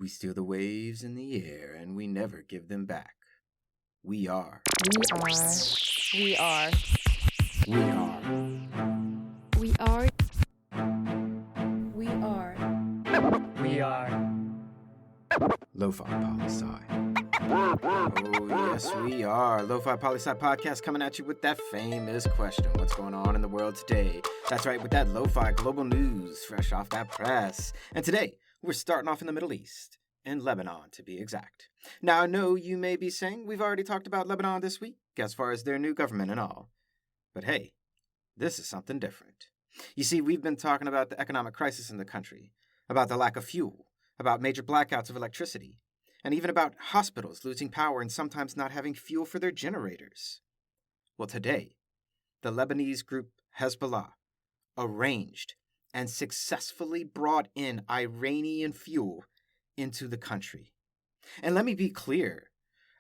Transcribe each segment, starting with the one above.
We steal the waves in the air, and we never give them back. We are. We are. We are. We are. We are. We are. Lofi Poli Sci. Oh, yes, we are. Lofi Poli Sci podcast coming at you with that famous question. What's going on in the world today? That's right, with that lo-fi global news fresh off that press. And today, we're starting off in the Middle East, in Lebanon to be exact. Now, I know you may be saying we've already talked about Lebanon this week, as far as their new government and all. But hey, this is something different. You see, we've been talking about the economic crisis in the country, about the lack of fuel, about major blackouts of electricity, and even about hospitals losing power and sometimes not having fuel for their generators. Well, today, the Lebanese group Hezbollah arranged and successfully brought in Iranian fuel into the country. And let me be clear,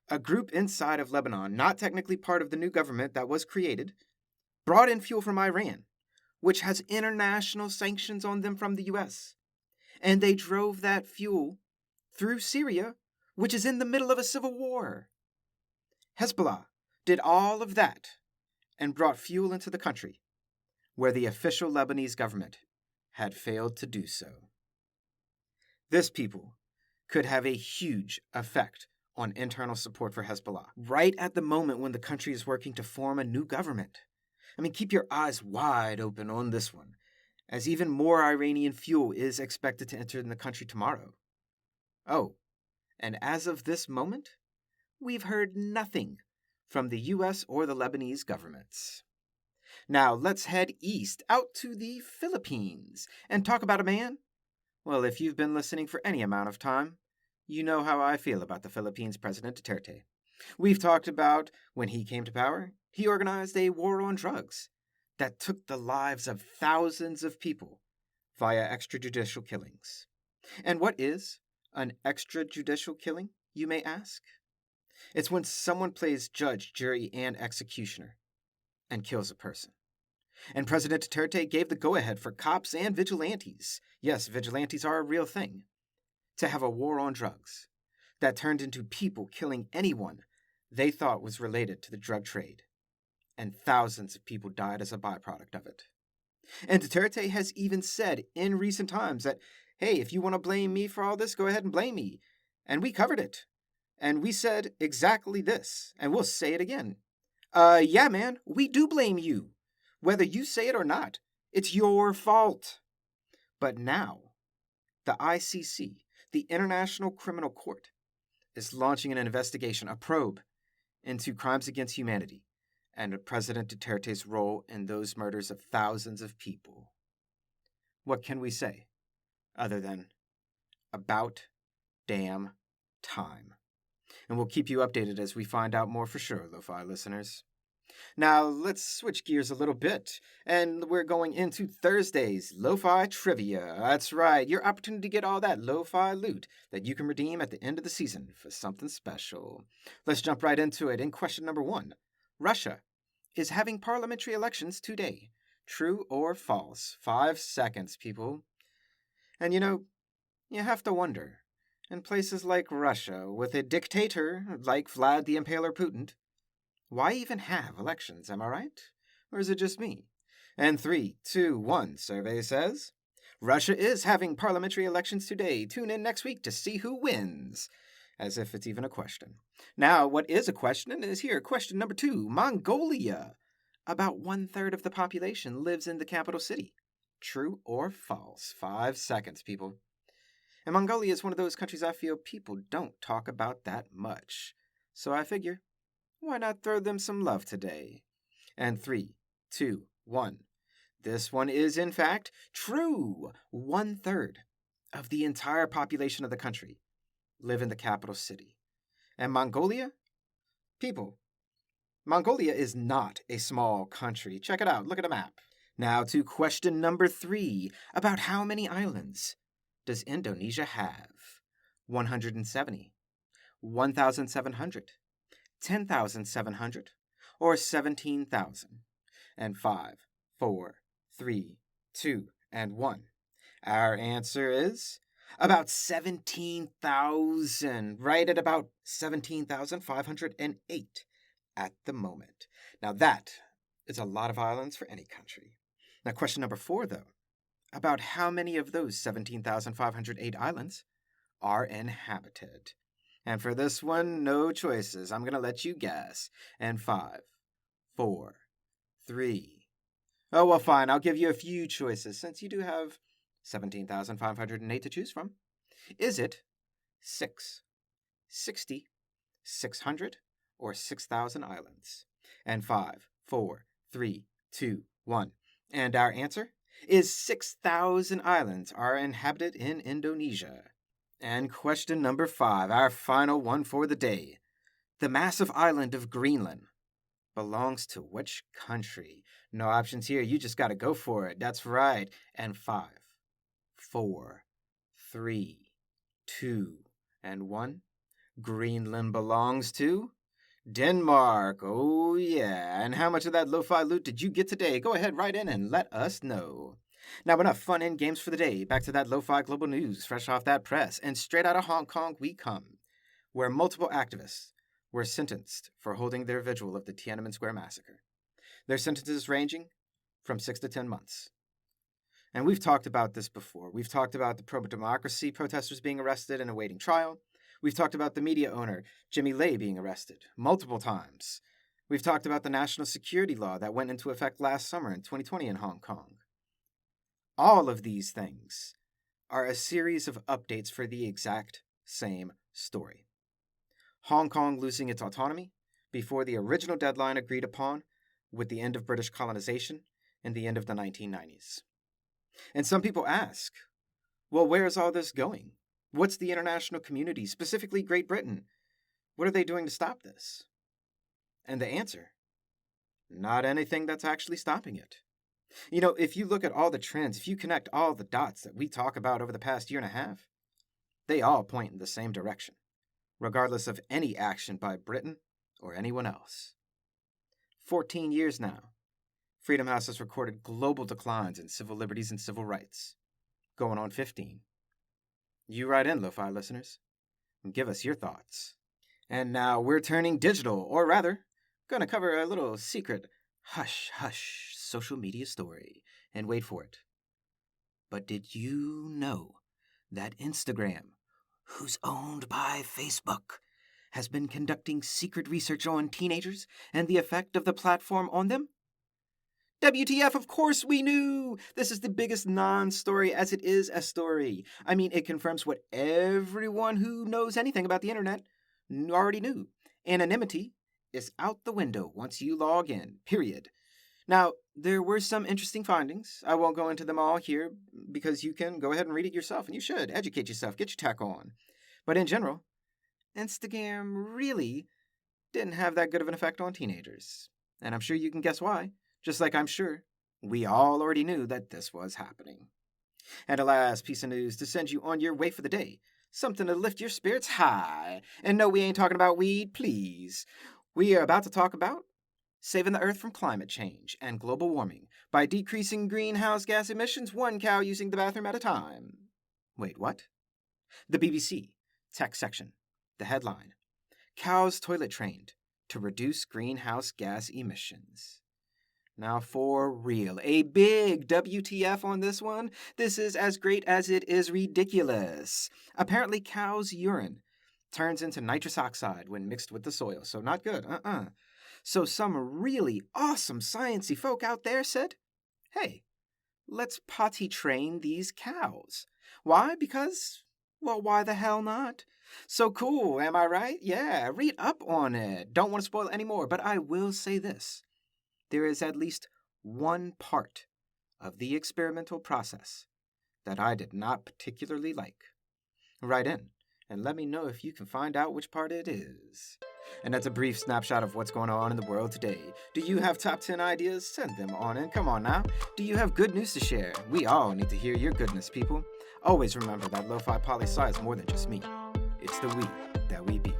a group inside of Lebanon, not technically part of the new government that was created, brought in fuel from Iran, which has international sanctions on them from the U.S. And they drove that fuel through Syria, which is in the middle of a civil war. Hezbollah did all of that and brought fuel into the country, where the official Lebanese government had failed to do so. This, people, could have a huge effect on internal support for Hezbollah, right at the moment when the country is working to form a new government. I mean, keep your eyes wide open on this one, as even more Iranian fuel is expected to enter in the country tomorrow. Oh, and as of this moment, we've heard nothing from the U.S. or the Lebanese governments. Now, let's head east out to the Philippines and talk about a man. Well, if you've been listening for any amount of time, you know how I feel about the Philippines President Duterte. We've talked about when he came to power, he organized a war on drugs that took the lives of thousands of people via extrajudicial killings. And what is an extrajudicial killing, you may ask? It's when someone plays judge, jury, and executioner and kills a person. And President Duterte gave the go-ahead for cops and vigilantes, yes, vigilantes are a real thing, to have a war on drugs that turned into people killing anyone they thought was related to the drug trade. And thousands of people died as a byproduct of it. And Duterte has even said in recent times that, hey, if you want to blame me for all this, go ahead and blame me. And we covered it. And we said exactly this, and we'll say it again. Yeah, man, we do blame you. Whether you say it or not, it's your fault. But now, the ICC, the International Criminal Court, is launching an investigation, a probe, into crimes against humanity and President Duterte's role in those murders of thousands of people. What can we say other than about damn time? And we'll keep you updated as we find out more for sure, Lo-Fi listeners. Now, let's switch gears a little bit, and we're going into Thursday's Lo-Fi Trivia. That's right, your opportunity to get all that Lo-Fi loot that you can redeem at the end of the season for something special. Let's jump right into it. In question number 1, Russia is having parliamentary elections today. True or false? 5 seconds, people. And you have to wonder, in places like Russia, with a dictator like Vlad the Impaler Putin, why even have elections, am I right? Or is it just me? And 3, 2, 1, survey says, Russia is having parliamentary elections today. Tune in next week to see who wins. As if it's even a question. Now, what is a question is here. Question number 2, Mongolia. About 1/3 of the population lives in the capital city. True or false? 5 seconds, people. And Mongolia is one of those countries I feel people don't talk about that much. So I figure, why not throw them some love today? And 3, 2, 1. This one is, in fact, true. 1/3 of the entire population of the country live in the capital city. And Mongolia? People, Mongolia is not a small country. Check it out. Look at a map. Now to question number 3. About how many islands does Indonesia have? 170, 1,700, 10,700, or 17,000? And 5, 4, 3, 2, and 1. Our answer is About 17,000, right at about 17,508 at the moment. Now that is a lot of islands for any country. Now question number 4, though. About how many of those 17,508 islands are inhabited? And for this one, no choices. I'm going to let you guess. And 5, 4, 3. Oh, well, fine. I'll give you a few choices since you do have 17,508 to choose from. Is it 6, 60, 600, or 6,000 islands? And 5, 4, 3, 2, 1. And our answer is 6,000 islands are inhabited in Indonesia. And question number 5, our final one for the day. The massive island of Greenland belongs to which country? No options here. You just got to go for it. That's right. And 5, 4, 3, 2, and 1. Greenland belongs to Denmark. Oh, yeah. And how much of that lo-fi loot did you get today? Go ahead, write in and let us know. Now, enough fun and games for the day. Back to that lo-fi global news, fresh off that press. And straight out of Hong Kong we come, where multiple activists were sentenced for holding their vigil of the Tiananmen Square massacre. Their sentences ranging from 6 to 10 months. And we've talked about this before. We've talked about the pro-democracy protesters being arrested and awaiting trial. We've talked about the media owner, Jimmy Lai, being arrested multiple times. We've talked about the national security law that went into effect last summer in 2020 in Hong Kong. All of these things are a series of updates for the exact same story. Hong Kong losing its autonomy before the original deadline agreed upon with the end of British colonization and the end of the 1990s. And some people ask, well, where is all this going? What's the international community, specifically Great Britain? What are they doing to stop this? And the answer, not anything that's actually stopping it. You know, if you look at all the trends, if you connect all the dots that we talk about over the past year and a half, they all point in the same direction, regardless of any action by Britain or anyone else. 14 years now, Freedom House has recorded global declines in civil liberties and civil rights, going on 15. You write in, Lo-Fi listeners, and give us your thoughts. And now we're turning digital, or rather, going to cover a little secret, hush social media story. And wait for it. But did you know that Instagram, who's owned by Facebook, has been conducting secret research on teenagers and the effect of the platform on them? WTF, of course we knew! This is the biggest non-story as it is a story. I mean, it confirms what everyone who knows anything about the internet already knew. Anonymity is out the window once you log in, period. Now, there were some interesting findings. I won't go into them all here because you can go ahead and read it yourself, and you should. Educate yourself, get your tech on. But in general, Instagram really didn't have that good of an effect on teenagers. And I'm sure you can guess why. Just like I'm sure we all already knew that this was happening. And a last piece of news to send you on your way for the day. Something to lift your spirits high. And no, we ain't talking about weed, please. We are about to talk about saving the earth from climate change and global warming by decreasing greenhouse gas emissions, one cow using the bathroom at a time. Wait, what? The BBC, tech section, the headline, Cows toilet trained to reduce greenhouse gas emissions. Now for real, a big WTF on this one. This is as great as it is ridiculous. Apparently cows' urine turns into nitrous oxide when mixed with the soil, so not good, So some really awesome sciencey folk out there said, hey, let's potty train these cows. Why? Because, well, why the hell not? So cool, am I right? Yeah, read up on it. Don't want to spoil any more, but I will say this. There is at least one part of the experimental process that I did not particularly like. Write in and let me know if you can find out which part it is. And that's a brief snapshot of what's going on in the world today. Do you have top 10 ideas? Send them on in. Come on now. Do you have good news to share? We all need to hear your goodness, people. Always remember that Lofi Poli Sci is more than just me. It's the we that we be.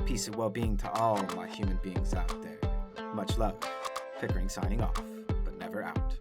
Peace and well-being to all my human beings out there. Much love. Pickering signing off, but never out.